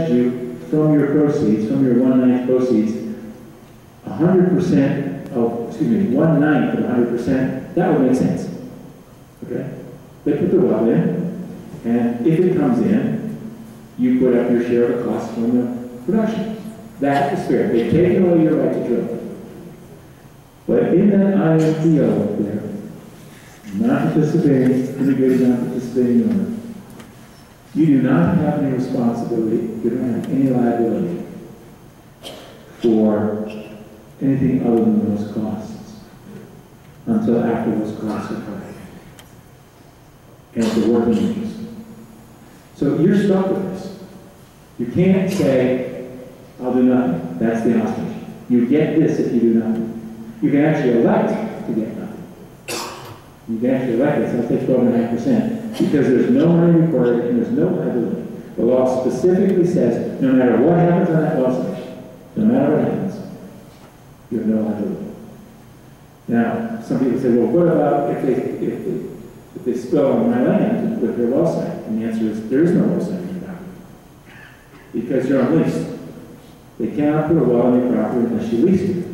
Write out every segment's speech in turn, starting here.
you from your proceeds, from your 1/9 proceeds, 100% of, 1/9 of 100%, that would make sense. Okay? They put the well in, and if it comes in, you put up your share of the cost from the production. That is fair. They've taken away your right to drill. But in that IMPO up there, non-participating, integrated non-participating owner, you do not have any responsibility, you don't have any liability for anything other than those costs until after those costs are covered. And it's a working interest. So you're stuck with this. You can't say, I'll do nothing. That's the ostrich. You get this if you do nothing. You can actually elect to get nothing. You can actually elect this. I'll take 12.5% because there's no money required and there's no liability. The law specifically says no matter what happens on that well site, no matter what happens, you have no liability. Now, some people say, well, what about if they spill on my land with their well site? And the answer is there is no well site in your property because you're on lease. They cannot put a well on your property unless you lease it.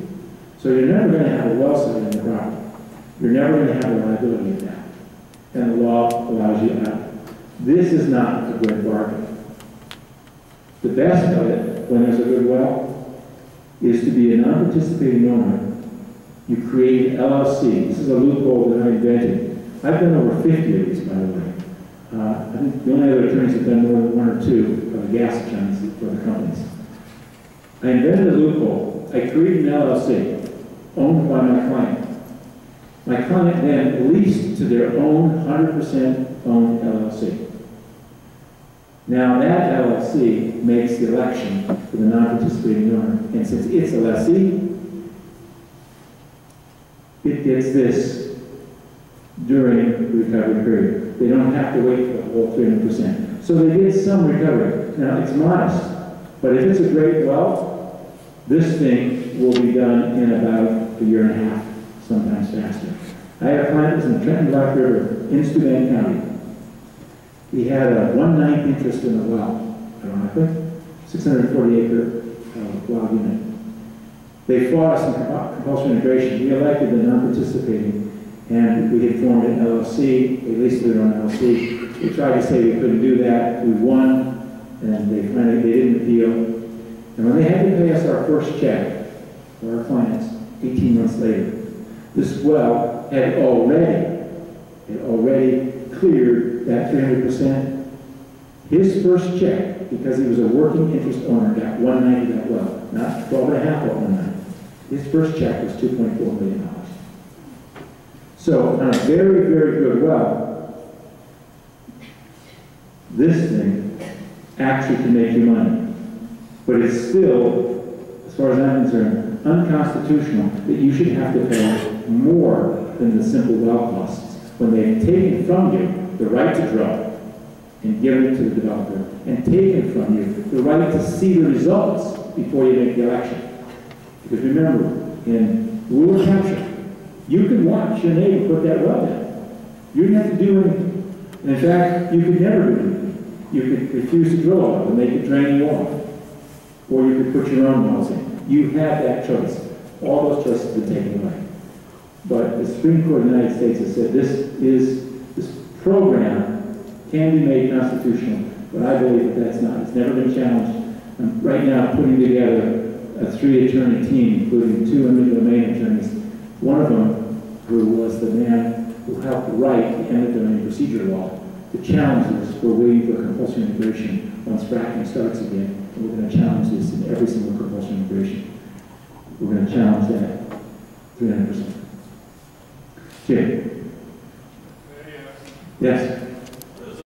So you're never going to have a well site on your property. You're never going to have a liability of that. And the law allows you out. This is not a good bargain. The best of it, when there's a good well, is to be a non-participating owner. You create an LLC. This is a loophole that I invented. I've done over 50 of these, by the way. I think the only other attorneys have done more than 1 or 2 of the gas attorneys for the companies. I invented a loophole. I created an LLC owned by my client. My client then leased to their own 100% owned LLC. Now that LLC makes the election for the non-participating owner. And since it's a lessee, it gets this during the recovery period. They don't have to wait for the whole 300%. So they get some recovery. Now it's modest, but if it's a great well, this thing will be done in about a year and a half, sometimes faster. I had a client that was in the Trenton Black River in Steuben County. He had a 1/9 interest in the well, ironically, 640-acre well unit. They fought us in compulsory integration. We elected the non-participating, and we had formed an LLC. They leased their own LLC. They tried to say we couldn't do that. We won, and they didn't appeal. And when they had to pay us our first check for our clients, 18 months later, this well had already cleared that 300%. His first check, because he was a working interest owner, got 1/9 of that well, not 12.5 of 1/9. His first check was $2.4 million. So on a very, very good well, this thing actually can make you money. But it's still, as far as I'm concerned, unconstitutional that you should have to pay more than the simple well costs when they've taken from you the right to drill and given it to the developer, and taken from you the right to see the results before you make the election. Because remember, in rule of capture, you can watch your neighbor put that well in. You didn't have to do anything. And in fact, you could never do anything. You could refuse to drill a well and they could drain you off. Or you could put your own wells in. You have that choice. All those choices have been taken away. But the Supreme Court of the United States has said this program can be made constitutional, but I believe that that's not. It's never been challenged. I'm right now putting together a 3-attorney team, including 2 eminent domain attorneys. One of them, who was the man who helped write the eminent domain procedure law, to challenge this for waiting for compulsory integration once fracking starts again. And we're going to challenge this in every single compulsory integration. We're going to challenge that 300%. Jim? Yes?